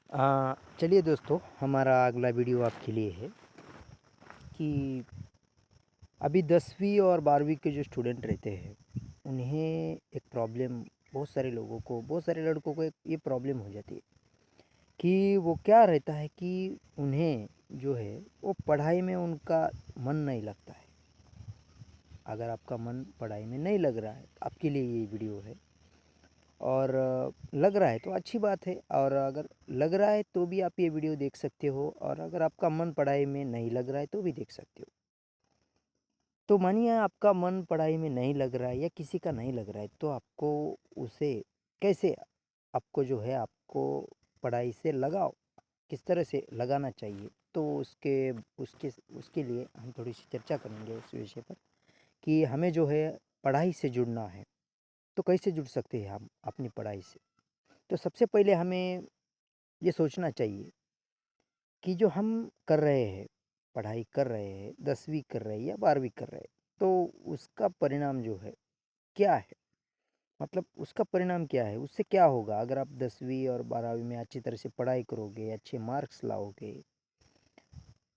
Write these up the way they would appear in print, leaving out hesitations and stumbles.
चलिए दोस्तों, हमारा अगला वीडियो आपके लिए है कि अभी 10वीं और 12वीं के जो स्टूडेंट रहते हैं, उन्हें एक प्रॉब्लम, बहुत सारे लोगों को, बहुत सारे लड़कों को एक ये प्रॉब्लम हो जाती है कि वो क्या रहता है कि उन्हें जो है वो पढ़ाई में उनका मन नहीं लगता है। अगर आपका मन पढ़ाई में नहीं लग रहा है, आपके लिए ये वीडियो है। और लग रहा है तो अच्छी बात है, और अगर लग रहा है तो भी आप ये वीडियो देख सकते हो, और अगर आपका मन पढ़ाई में नहीं लग रहा है तो भी देख सकते हो। तो मानिए आपका मन पढ़ाई में नहीं लग रहा है या किसी का नहीं लग रहा है, तो आपको उसे कैसे, आपको जो है आपको पढ़ाई से लगाओ किस तरह से लगाना चाहिए, तो उसके उसके उसके लिए हम थोड़ी सी चर्चा करेंगे उस विषय पर कि हमें जो है पढ़ाई से जुड़ना है। तो कैसे जुड़ सकते हैं हम अपनी पढ़ाई से? तो सबसे पहले हमें ये सोचना चाहिए कि जो हम कर रहे हैं, पढ़ाई कर रहे हैं, 10वीं कर रहे हैं या 12वीं कर रहे हैं, तो उसका परिणाम जो है क्या है? मतलब उसका परिणाम क्या है? उससे क्या होगा? अगर आप 10वीं और 12वीं में अच्छी तरह से पढ़ाई करोगे, अच्छे मार्क्स लाओगे,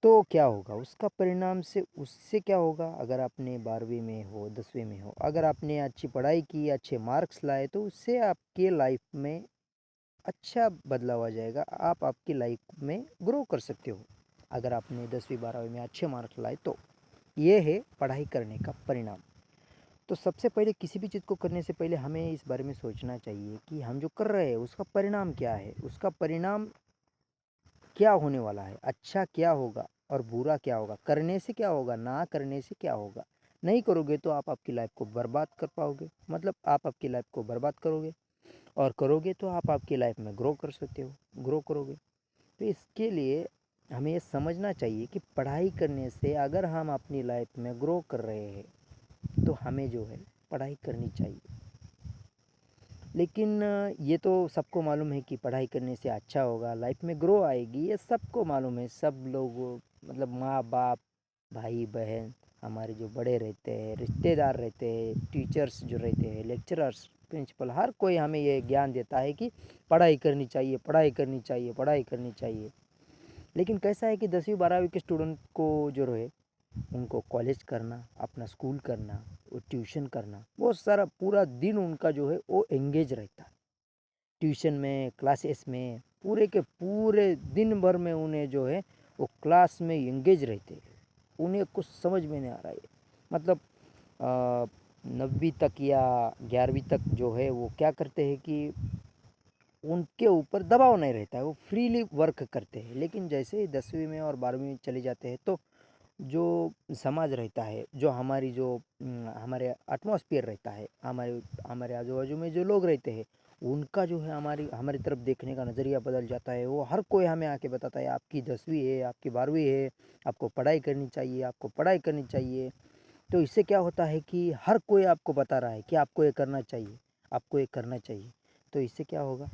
तो क्या होगा? उसका परिणाम से उससे क्या होगा? अगर आपने 12वीं में हो, 10वीं में हो, अगर आपने अच्छी पढ़ाई की, अच्छे मार्क्स लाए, तो उससे आपके लाइफ में अच्छा बदलाव आ जाएगा। आप आपकी लाइफ में ग्रो कर सकते हो अगर आपने 10वीं 12वीं में अच्छे मार्क्स लाए तो। ये है पढ़ाई करने का परिणाम। तो सबसे पहले किसी भी चीज़ को करने से पहले हमें इस बारे में सोचना चाहिए कि हम जो कर रहे हैं उसका परिणाम क्या है, उसका परिणाम क्या होने वाला है, अच्छा क्या होगा और बुरा क्या होगा, करने से क्या होगा, ना करने से क्या होगा। नहीं करोगे तो आप आपकी लाइफ को बर्बाद कर पाओगे, मतलब आप आपकी लाइफ को बर्बाद करोगे, और करोगे तो आप आपकी लाइफ में ग्रो कर सकते हो, ग्रो करोगे। तो इसके लिए हमें ये समझना चाहिए कि पढ़ाई करने से अगर हम अपनी लाइफ में ग्रो कर रहे हैं तो हमें जो है पढ़ाई करनी चाहिए। लेकिन ये तो सबको मालूम है कि पढ़ाई करने से अच्छा होगा, लाइफ में ग्रो आएगी, ये सबको मालूम है। सब लोग, मतलब माँ बाप, भाई बहन, हमारे जो बड़े रहते हैं, रिश्तेदार रहते हैं, टीचर्स जो रहते हैं, लेक्चरर्स, प्रिंसिपल, हर कोई हमें ये ज्ञान देता है कि पढ़ाई करनी चाहिए, पढ़ाई करनी चाहिए, पढ़ाई करनी चाहिए। लेकिन कैसा है कि 10वीं 12वीं के स्टूडेंट को जो है उनको कॉलेज करना, अपना स्कूल करना, वो ट्यूशन करना, बहुत सारा पूरा दिन उनका जो है वो एंगेज रहता है ट्यूशन में, क्लासेस में, पूरे के पूरे दिन भर में उन्हें जो है वो क्लास में एंगेज रहते हैं। उन्हें कुछ समझ में नहीं आ रहा है, मतलब 9वीं तक या 11वीं तक जो है वो क्या करते हैं कि उनके ऊपर दबाव नहीं रहता है, वो फ्रीली वर्क करते हैं। लेकिन जैसे ही 10वीं में और 12वीं में चले जाते हैं तो जो समाज रहता है, जो हमारी जो हमारे एटमॉस्फेयर रहता है, हमारे हमारे आजू बाजू में जो लोग रहते हैं, उनका जो है हमारी हमारी तरफ देखने का नज़रिया बदल जाता है। वो हर कोई हमें आके बताता है आपकी 10वीं है, आपकी 12वीं है, आपको पढ़ाई करनी चाहिए, आपको पढ़ाई करनी चाहिए। तो इससे क्या होता है कि हर कोई आपको बता रहा है कि आपको ये करना चाहिए, आपको ये करना चाहिए। तो इससे क्या होगा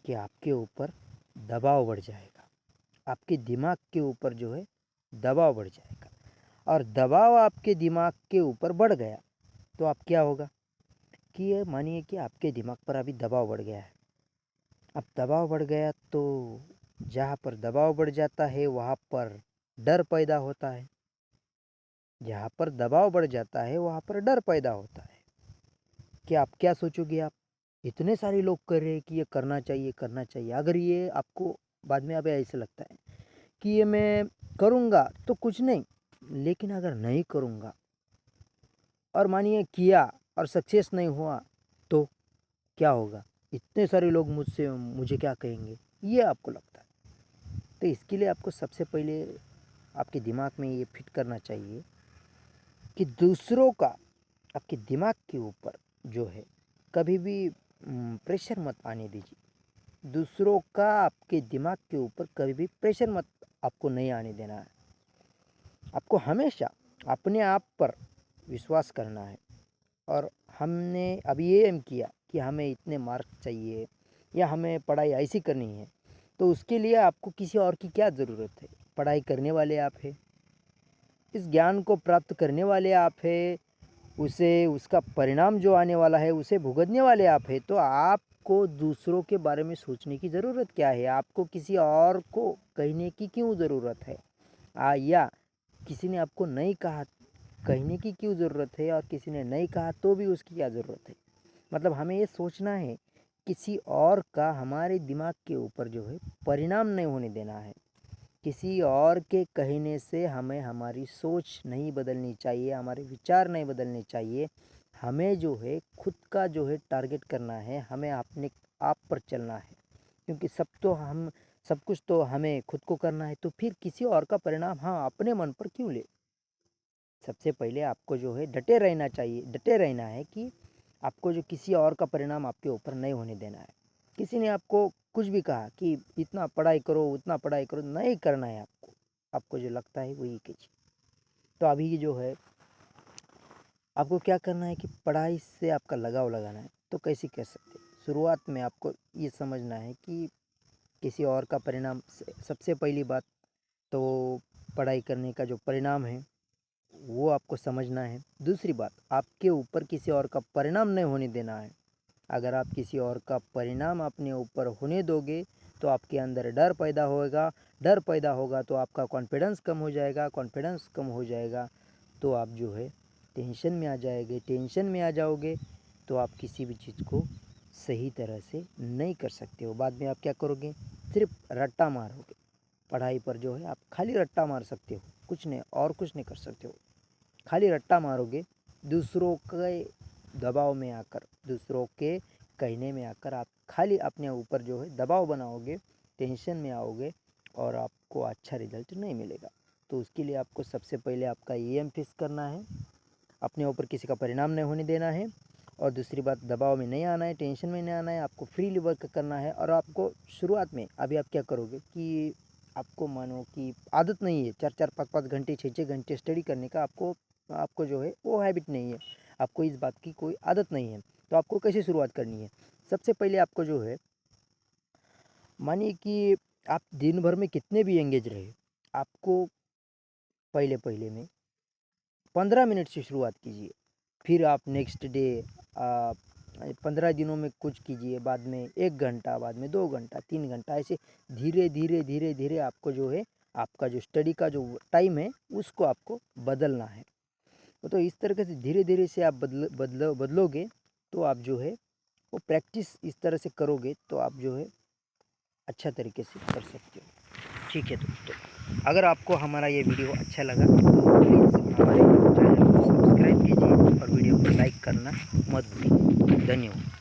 कि आपके ऊपर दबाव बढ़ जाएगा, आपके दिमाग के ऊपर जो है दबाव बढ़ जाएगा। और दबाव आपके दिमाग के ऊपर बढ़ गया तो आप क्या होगा कि ये मानिए कि आपके दिमाग पर अभी दबाव बढ़ गया है। अब दबाव बढ़ गया तो जहाँ पर दबाव बढ़ जाता है वहाँ पर डर पैदा होता है। जहाँ पर दबाव बढ़ जाता है वहाँ पर डर पैदा होता है कि आप क्या सोचोगे, आप इतने सारे लोग कर रहे हैं कि ये करना चाहिए, करना चाहिए। अगर ये आपको बाद में अब ऐसे लगता है कि ये मैं करूँगा तो कुछ नहीं, लेकिन अगर नहीं करूँगा और मानिए किया और सक्सेस नहीं हुआ तो क्या होगा, इतने सारे लोग मुझसे मुझे क्या कहेंगे, ये आपको लगता है। तो इसके लिए आपको सबसे पहले आपके दिमाग में ये फिट करना चाहिए कि दूसरों का आपके दिमाग के ऊपर जो है कभी भी प्रेशर मत आने दीजिए। दूसरों का आपके दिमाग के ऊपर कभी भी प्रेशर मत, आपको नहीं आने देना है। आपको हमेशा अपने आप पर विश्वास करना है। और हमने अभी ये एम किया कि हमें इतने मार्क चाहिए या हमें पढ़ाई ऐसी करनी है, तो उसके लिए आपको किसी और की क्या ज़रूरत है? पढ़ाई करने वाले आप हैं, इस ज्ञान को प्राप्त करने वाले आप हैं, उसे उसका परिणाम जो आने वाला है उसे भुगतने वाले आप हैं। तो आप आपको दूसरों के बारे में सोचने की ज़रूरत क्या है? आपको किसी और को कहने की क्यों ज़रूरत है? या किसी ने आपको नहीं कहा, कहने की क्यों ज़रूरत है, और किसी ने नहीं कहा तो भी उसकी क्या ज़रूरत है? मतलब हमें ये सोचना है, किसी और का हमारे दिमाग के ऊपर जो है परिणाम नहीं होने देना है। किसी और के कहने से हमें हमारी सोच नहीं बदलनी चाहिए, हमारे विचार नहीं बदलने चाहिए। हमें जो है खुद का जो है टारगेट करना है, हमें अपने आप पर चलना है, क्योंकि सब कुछ तो हमें खुद को करना है, तो फिर किसी और का परिणाम अपने मन पर क्यों ले। सबसे पहले आपको जो है डटे रहना चाहिए, डटे रहना है कि आपको जो किसी और का परिणाम आपके ऊपर नहीं होने देना है। किसी ने आपको कुछ भी कहा कि इतना पढ़ाई करो, उतना पढ़ाई करो, नहीं करना है आपको। आपको जो लगता है वही कीजिए। तो अभी जो है आपको क्या करना है कि पढ़ाई से आपका लगाव लगाना है। तो कैसे कर सकते हैं? शुरुआत में आपको ये समझना है कि किसी और का परिणाम सबसे पहली बात तो पढ़ाई करने का जो परिणाम है वो आपको समझना है। दूसरी बात, आपके ऊपर किसी और का परिणाम नहीं होने देना है। अगर आप किसी और का परिणाम अपने ऊपर होने दोगे तो आपके अंदर डर पैदा होगा। डर पैदा होगा तो आपका कॉन्फिडेंस कम हो जाएगा। कॉन्फिडेंस कम हो जाएगा तो आप जो है टेंशन में आ जाएंगे। टेंशन में आ जाओगे तो आप किसी भी चीज़ को सही तरह से नहीं कर सकते हो। बाद में आप क्या करोगे? सिर्फ रट्टा मारोगे। पढ़ाई पर जो है आप खाली रट्टा मार सकते हो, कुछ नहीं, और कुछ नहीं कर सकते हो। खाली रट्टा मारोगे, दूसरों के दबाव में आकर, दूसरों के कहने में आकर आप खाली अपने ऊपर जो है दबाव बनाओगे, टेंशन में आओगे और आपको अच्छा रिजल्ट नहीं मिलेगा। तो उसके लिए आपको सबसे पहले आपका एम फिक्स करना है, अपने ऊपर किसी का परिणाम नहीं होने देना है, और दूसरी बात दबाव में नहीं आना है, टेंशन में नहीं आना है, आपको फ्रीली वर्क करना है। और आपको शुरुआत में अभी आप क्या करोगे कि आपको मानो कि आदत नहीं है 4-4 5-5 घंटे 6-6 घंटे स्टडी करने का, आपको जो है वो हैबिट नहीं है, आपको इस बात की कोई आदत नहीं है। तो आपको कैसे शुरुआत करनी है? सबसे पहले आपको जो है, मानिए कि आप दिन भर में कितने भी एंगेज रहे, आपको पहले पहले में 15 मिनट से शुरुआत कीजिए। फिर आप नेक्स्ट डे 15 दिनों में कुछ कीजिए, बाद में 1 घंटा, बाद में 2 घंटा, 3 घंटा, ऐसे धीरे धीरे धीरे धीरे आपको जो है आपका जो स्टडी का जो टाइम है उसको आपको बदलना है। तो इस तरीके से धीरे धीरे से आप बदलोगे तो आप जो है वो प्रैक्टिस इस तरह से करोगे तो आप जो है अच्छा तरीके से कर सकते हो। ठीक है दोस्तों, अगर आपको हमारा ये वीडियो अच्छा लगा तो प्लीज़ हमारे चैनल को सब्सक्राइब कीजिए और वीडियो को लाइक करना मत भूलिए। धन्यवाद।